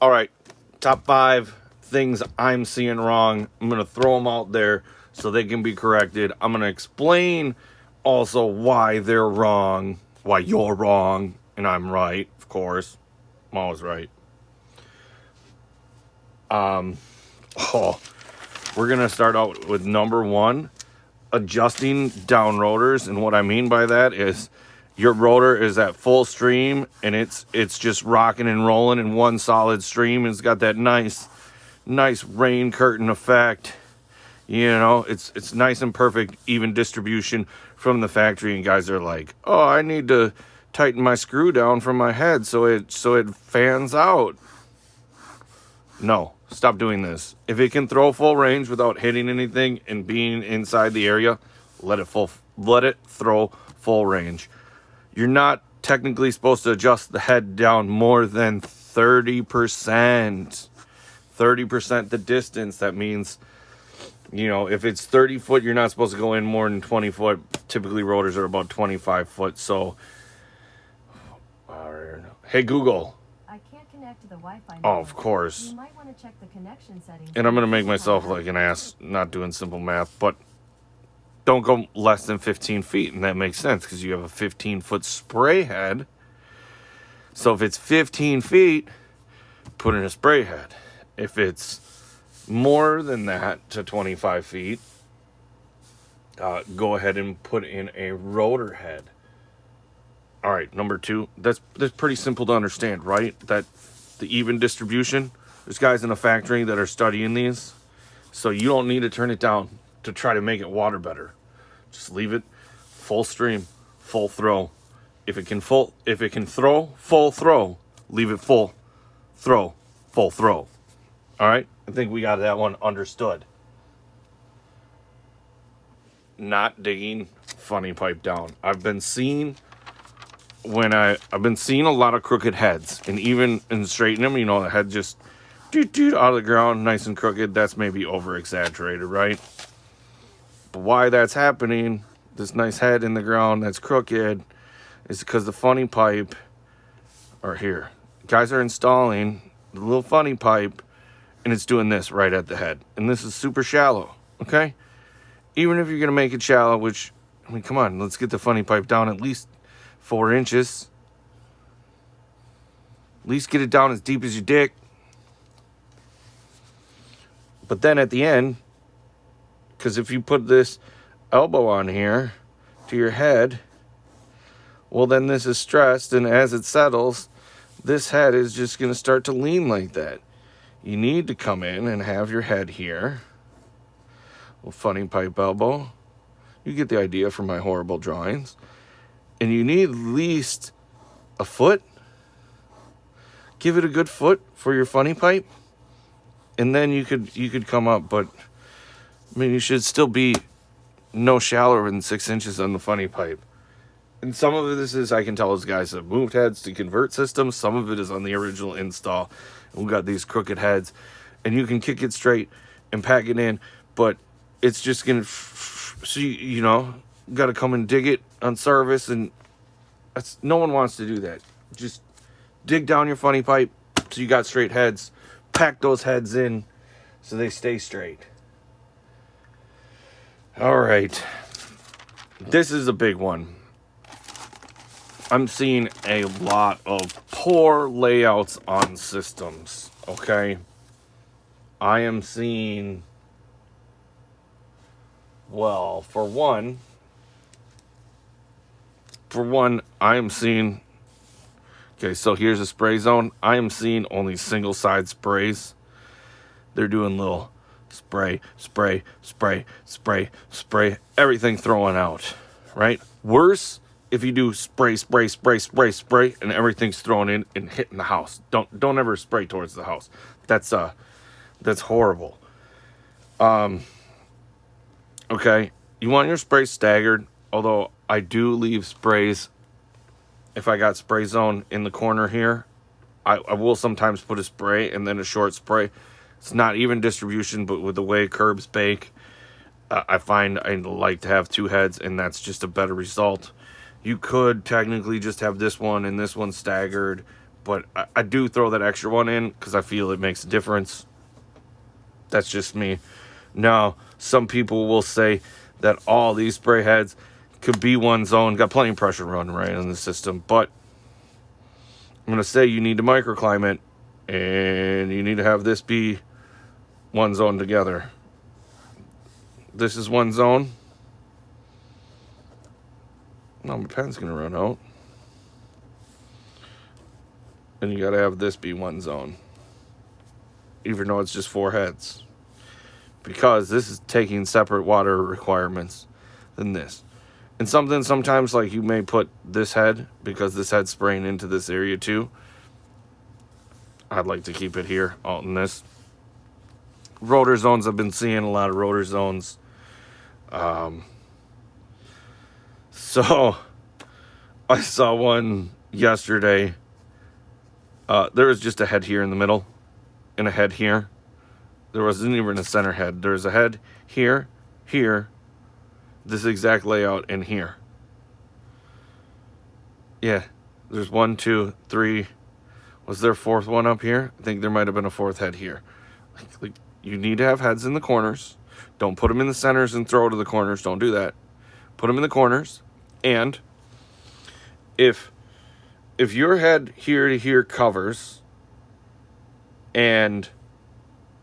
All right, top 5 things I'm seeing wrong. I'm going to throw them out there so they can be corrected. I'm going to explain also why they're wrong, why you're wrong, and I'm right, of course. I'm always right. We're going to start out with number 1, adjusting down rotors. And what I mean by that is your rotor is at full stream and it's just rocking and rolling in one solid stream. It's got that nice rain curtain effect. You know, it's nice and perfect, even distribution from the factory. And guys are like, oh, I need to tighten my screw down from my head so it fans out. No, stop doing this. If it can throw full range without hitting anything and being inside the area, let it throw full range. You're not technically supposed to adjust the head down more than 30%. 30% the distance. That means, you know, if it's 30 foot, you're not supposed to go in more than 20 foot. Typically, rotors are about 25 foot. So, hey, Google. I can't connect to the Wi-Fi. Oh, of course. You might want to check the connection settings. And I'm going to make myself like an ass not doing simple math, but don't go less than 15 feet. And that makes sense because you have a 15-foot spray head. So if it's 15 feet, put in a spray head. If it's more than that to 25 feet, go ahead and put in a rotor head. All right, number 2. That's pretty simple to understand, right? That the even distribution. There's guys in the factory that are studying these, so you don't need to turn it down to try to make it water better. Just leave it full stream, full throw. If it can throw, full throw. Leave it full throw, full throw. All right, I think we got that one understood. Not digging funny pipe down. I've been seeing a lot of crooked heads, and even in straightening them, you know, the head just out of the ground, nice and crooked. That's maybe over exaggerated, right? But why that's happening, this nice head in the ground that's crooked, is because the funny pipe are here. Guys are installing the little funny pipe, and it's doing this right at the head. And this is super shallow, okay? Even if you're going to make it shallow, which, I mean, come on, let's get the funny pipe down at least 4 inches. At least get it down as deep as your dick. But then at the end, because if you put this elbow on here to your head, well, then this is stressed, and as it settles, this head is just going to start to lean like that. You need to come in and have your head here. Well, funny pipe elbow. You get the idea from my horrible drawings. And you need at least a foot. Give it a good foot for your funny pipe. And then you could come up, but I mean, you should still be no shallower than 6 inches on the funny pipe. And some of this is, I can tell, is guys have moved heads to convert systems. Some of it is on the original install. We've got these crooked heads, and you can kick it straight and pack it in, but it's just gonna, so you know, got to come and dig it on service, and no one wants to do that. Just dig down your funny pipe so you got straight heads. Pack those heads in so they stay straight. All right, this is a big one. I'm seeing a lot of poor layouts on systems, okay? I am seeing, well, for one, I am seeing, okay, so here's a spray zone. I am seeing only single side sprays. They're doing little spray, everything throwing out, right? Worse if you do spray, and everything's thrown in and hitting the house. Don't ever spray towards the house. That's horrible. Okay, you want your sprays staggered, although I do leave sprays. If I got spray zone in the corner here, I will sometimes put a spray and then a short spray. It's not even distribution, but with the way curbs bake, I find I like to have 2 heads, and that's just a better result. You could technically just have this one and this one staggered, But I do throw that extra one in because I feel it makes a difference. That's just me. Now, some people will say that all these spray heads could be one zone. Got plenty of pressure running right in the system. But I'm going to say you need to microclimate. And you need to have this be one zone together. This is one zone. No, my pen's going to run out. And you got to have this be one zone. Even though it's just 4 heads. Because this is taking separate water requirements than this. And sometimes like you may put this head, because this head's spraying into this area too. I'd like to keep it here, out in this. Rotor zones, I've been seeing a lot of rotor zones. So, I saw one yesterday. There was just a head here in the middle, and a head here. There wasn't even a center head. There's a head here, here, this exact layout, and here. Yeah, there's 1, 2, 3. Was there a 4th one up here? I think there might have been a 4th head here. Like, you need to have heads in the corners. Don't put them in the centers and throw to the corners. Don't do that. Put them in the corners. And if your head here to here covers, and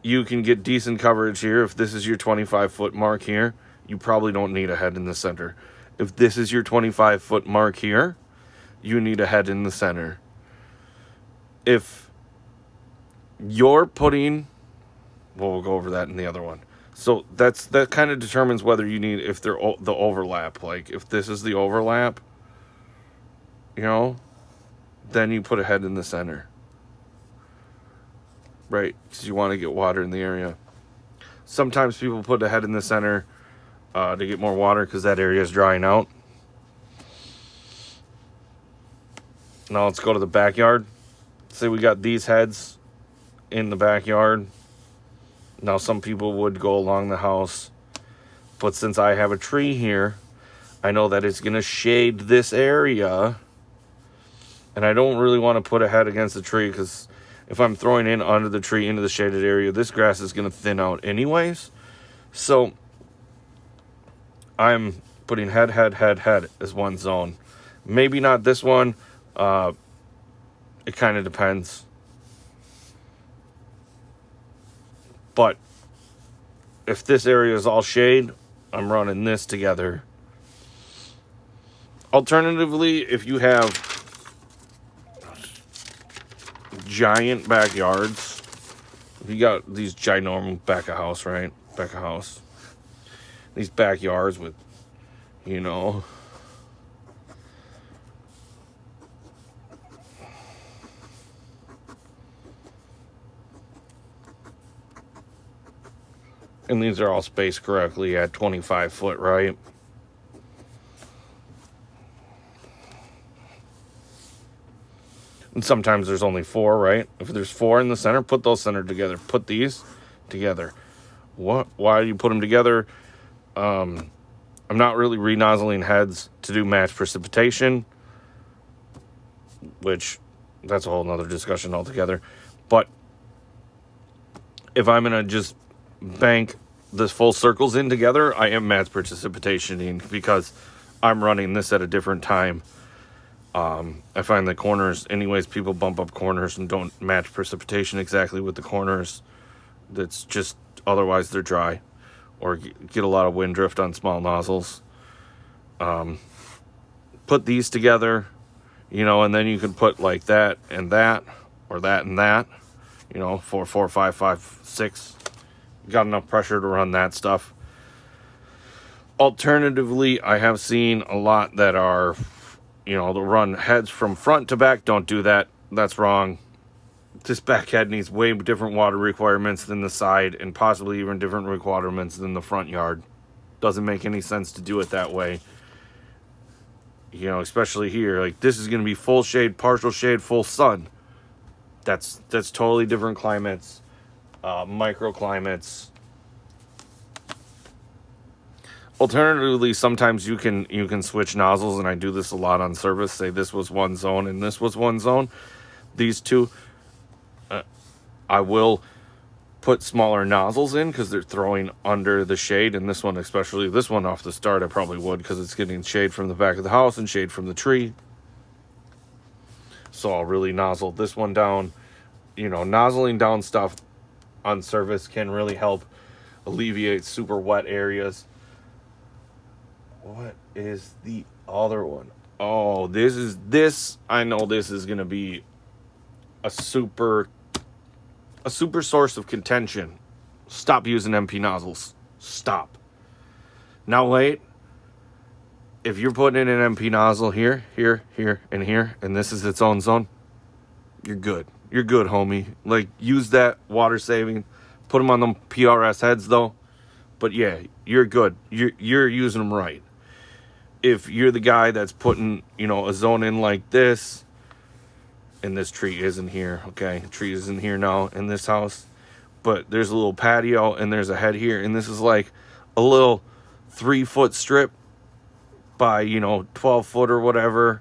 you can get decent coverage here, if this is your 25-foot mark here, you probably don't need a head in the center. If this is your 25-foot mark here, you need a head in the center. If you're putting, well, we'll go over that in the other one. So that kind of determines whether you need, if they're the overlap. Like if this is the overlap, you know, then you put a head in the center. Right, because you want to get water in the area. Sometimes people put a head in the center to get more water because that area is drying out. Now let's go to the backyard. Say we got these heads in the backyard. Now some people would go along the house. But since I have a tree here, I know that it's going to shade this area. And I don't really want to put a head against the tree because if I'm throwing in under the tree into the shaded area, this grass is going to thin out anyways. So I'm putting head as one zone. Maybe not this one. It kind of depends. But if this area is all shade, I'm running this together. Alternatively, if you have giant backyards, if you got these ginormous back of house, right? Back of house. These backyards with, you know, and these are all spaced correctly at 25 foot, right? And sometimes there's only 4, right? If there's 4 in the center, put those centered together. Put these together. What? Why do you put them together? I'm not really re-nozzling heads to do match precipitation, which that's a whole nother discussion altogether. But if I'm going to just bank this full circles in together, I am match precipitationing because I'm running this at a different time. I find the corners, anyways, people bump up corners and don't match precipitation exactly with the corners. That's just, otherwise they're dry or get a lot of wind drift on small nozzles. Put these together, you know, and then you can put like that and that, or that and that, you know, 4, 4, 5, 5, 6. Got enough pressure to run that stuff. Alternatively, I have seen a lot that are, you know, they'll run heads from front to back. Don't do that. That's wrong. This back head needs way different water requirements than the side, and possibly even different requirements than the front yard. Doesn't make any sense to do it that way. You know, especially here. Like, this is going to be full shade, partial shade, full sun. That's totally different climates. Microclimates. Alternatively, sometimes you can switch nozzles, and I do this a lot on service. Say this was one zone and this was one zone. These two, I will put smaller nozzles in because they're throwing under the shade. And this one, especially this one off the start, I probably would because it's getting shade from the back of the house and shade from the tree. So I'll really nozzle this one down. You know, nozzling down stuff on surface can really help alleviate super wet areas. What is the other one? Oh, this. I know this is going to be a super source of contention. Stop using MP nozzles. Stop. Now wait. If you're putting in an MP nozzle here, and here, and this is its own zone, you're good. You're good, homie. Like, use that water saving. Put them on them PRS heads, though. But yeah, you're good. You're using them right. If you're the guy that's putting, you know, a zone in like this, and this tree isn't here, okay? The tree isn't here now in this house, but there's a little patio, and there's a head here, and this is like a little 3-foot strip by, you know, 12 foot or whatever,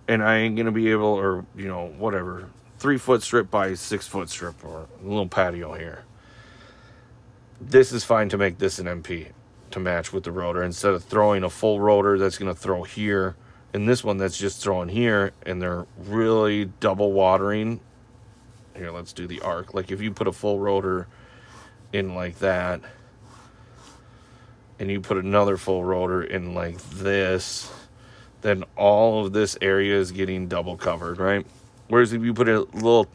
and I ain't gonna be able, or, you know, whatever, 3-foot strip by 6-foot strip, or a little patio here. This is fine to make this an MP to match with the rotor, instead of throwing a full rotor that's gonna throw here, and this one that's just throwing here, and they're really double watering. Here, let's do the arc. Like, if you put a full rotor in like that, and you put another full rotor in like this, then all of this area is getting double covered, right? Whereas if you put a little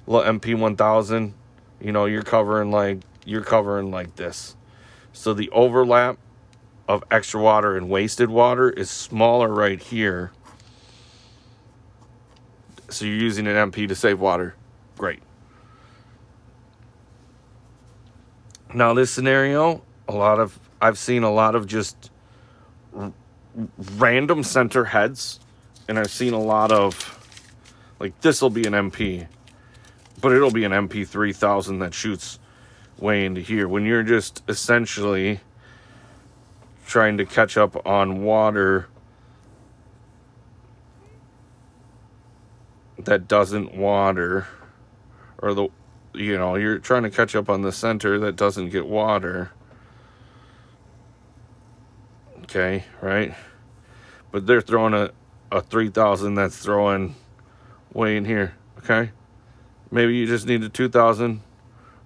MP 1000, you know, you're covering like this. So the overlap of extra water and wasted water is smaller right here. So you're using an MP to save water. Great. Now this scenario, I've seen a lot of just random center heads, and I've seen a lot of, like, this will be an MP, but it'll be an MP 3000 that shoots way into here, when you're just essentially trying to catch up on water that doesn't water, or the, you know, you're trying to catch up on the center that doesn't get water. Okay, right? But they're throwing a 3000 that's throwing way in here, okay? Maybe you just need a 2000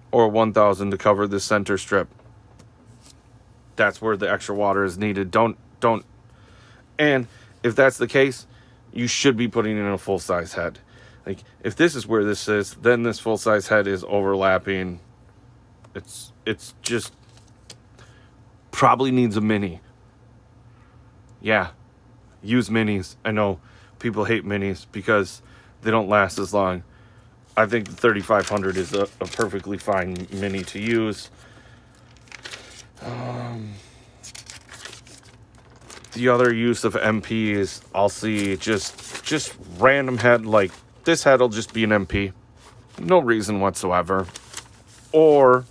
or 1000 to cover the center strip. That's where the extra water is needed. Don't. And if that's the case, you should be putting in a full-size head. Like, if this is where this is, then this full-size head is overlapping. It's just probably needs a mini. Yeah, use minis. I know people hate minis because they don't last as long. I think the 3500 is a perfectly fine mini to use. The other use of MPs, I'll see just random head, like this head will just be an MP. No reason whatsoever. Or,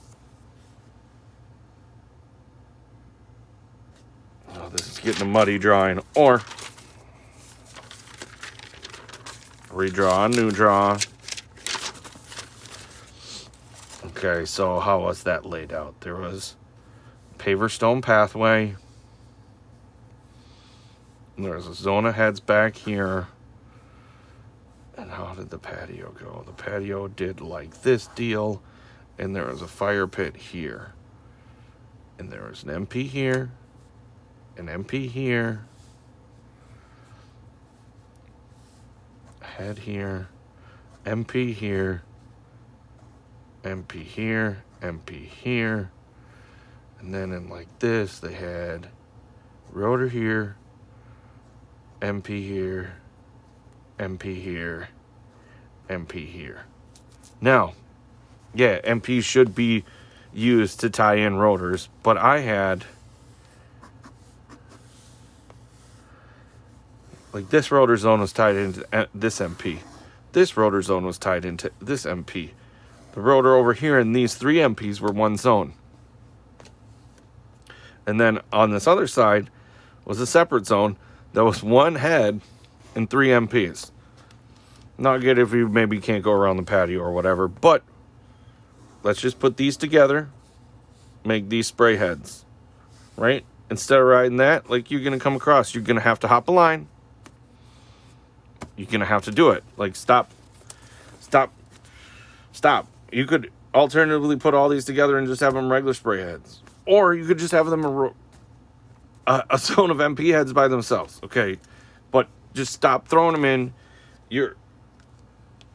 oh, this is getting a muddy drawing. Or, redraw, new draw. Okay, so how was that laid out? There was paver stone pathway. There's a zone of heads back here. And how did the patio go? The patio did like this deal. And there was a fire pit here. And there was an MP here. An MP here. Head here. MP here. MP here. MP here. And then in like this, they had rotor here. MP here. MP here. MP here. Now, yeah, MP should be used to tie in rotors, but I had, like, this rotor zone was tied into this MP. This rotor zone was tied into this MP. The rotor over here and these 3 MPs were one zone. And then on this other side was a separate zone that was one head and 3 MPs. Not good if you maybe can't go around the patio or whatever, but let's just put these together, make these spray heads, right? Instead of riding that, like, you're going to come across, you're going to have to hop a line. You're going to have to do it. Like, stop. You could alternatively put all these together and just have them regular spray heads. Or you could just have them a zone of MP heads by themselves, okay? But just stop throwing them in.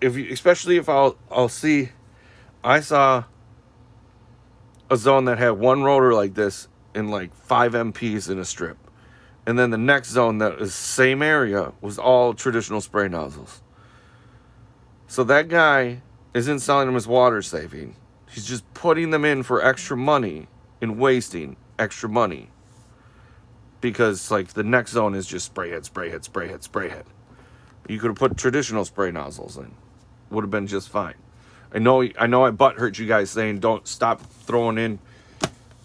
Especially if I'll see, I saw a zone that had one rotor like this and like 5 MPs in a strip. And then the next zone that is same area was all traditional spray nozzles. So that guy isn't selling them as water saving. He's just putting them in for extra money and wasting extra money. Because like the next zone is just spray head. You could have put traditional spray nozzles in. Would have been just fine. I know I butt hurt you guys saying don't stop throwing in,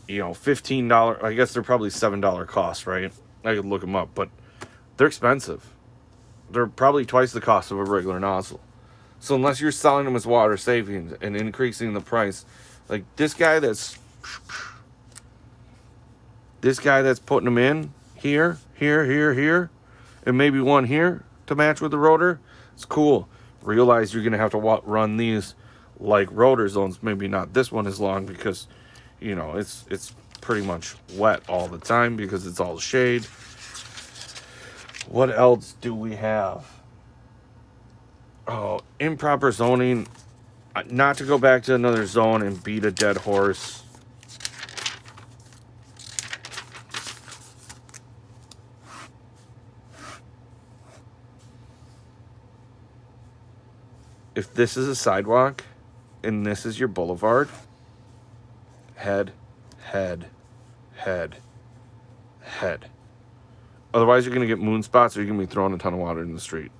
$15. I guess they're probably $7 costs, right? I could look them up, but they're expensive. They're probably twice the cost of a regular nozzle. So unless you're selling them as water savings and increasing the price, like this guy that's putting them in here, and maybe one here to match with the rotor, it's cool. Realize you're going to have to run these like rotor zones. Maybe not this one as long because, it's pretty much wet all the time because it's all shade. What else do we have? Oh, improper zoning. Not to go back to another zone and beat a dead horse. If this is a sidewalk and this is your boulevard, head. Otherwise, you're going to get moon spots or you're going to be throwing a ton of water in the street.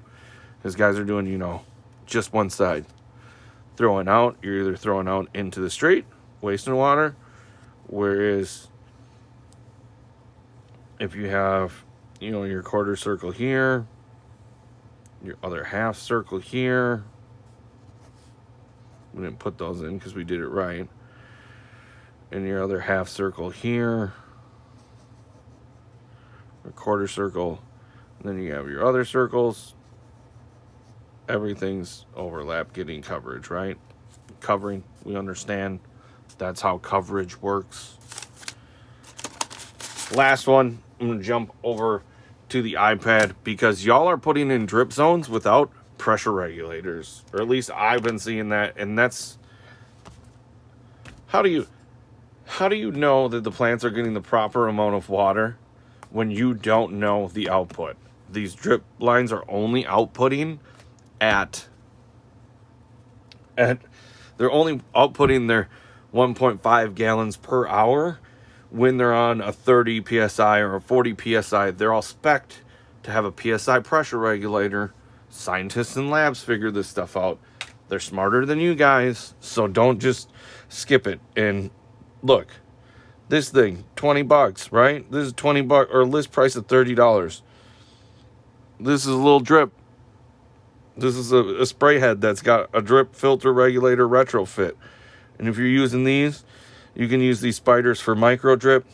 Because guys are doing, just one side. You're either throwing out into the street, wasting water. Whereas if you have, your quarter circle here, your other half circle here. We didn't put those in because we did it right. And your other half circle here. A quarter circle. And then you have your other circles. Everything's overlap getting coverage, right? Covering, we understand. That's how coverage works. Last one, I'm going to jump over to the iPad because y'all are putting in drip zones without pressure regulators. Or at least I've been seeing that. And that's... How do you know that the plants are getting the proper amount of water when you don't know the output? These drip lines are only outputting at they're only outputting their 1.5 gallons per hour when they're on a 30 psi or a 40 psi. They're all spec'd to have a psi pressure regulator. Scientists in labs figure this stuff out. They're smarter than you guys, so don't just skip it. And look, this thing, $20, right? This is $20 or list price of $30. This is a little drip. This is a spray head that's got a drip filter regulator retrofit. And if you're using these, you can use these spiders for micro drip.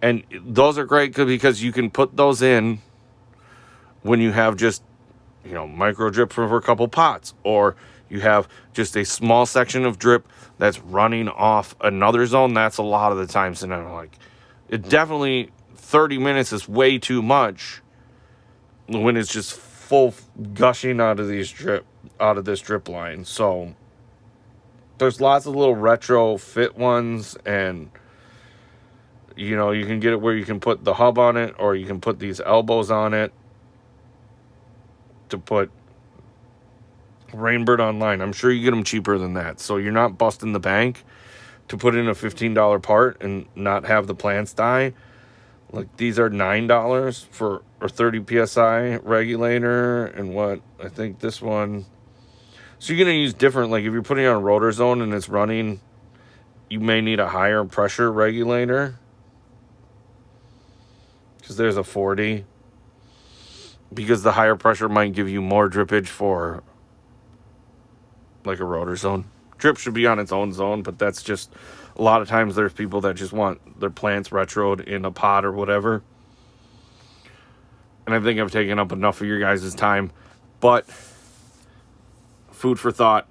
And those are great because you can put those in when you have just, micro drip for a couple pots. Or you have just a small section of drip that's running off another zone. That's a lot of the times. And I'm like, it definitely, 30 minutes is way too much when it's just full gushing out of this drip line. So there's lots of little retrofit ones, and you can get it where you can put the hub on it, or you can put these elbows on it to put Rainbird online. I'm sure you get them cheaper than that, so you're not busting the bank to put in a $15 part and not have the plants die. Like, these are $9 for a 30 psi regulator, and what I think this one. So you're gonna use different. Like, if you're putting on a rotor zone and it's running, you may need a higher pressure regulator because there's a 40. because the higher pressure might give you more drippage for like a rotor zone. Drip should be on its own zone, but that's just, a lot of times there's people that just want their plants retroed in a pot or whatever. And I think I've taken up enough of your guys' time, but food for thought.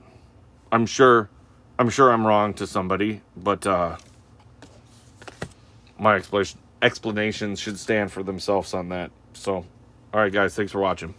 I'm sure I'm wrong to somebody, but my explanations should stand for themselves on that. So, all right, guys, thanks for watching.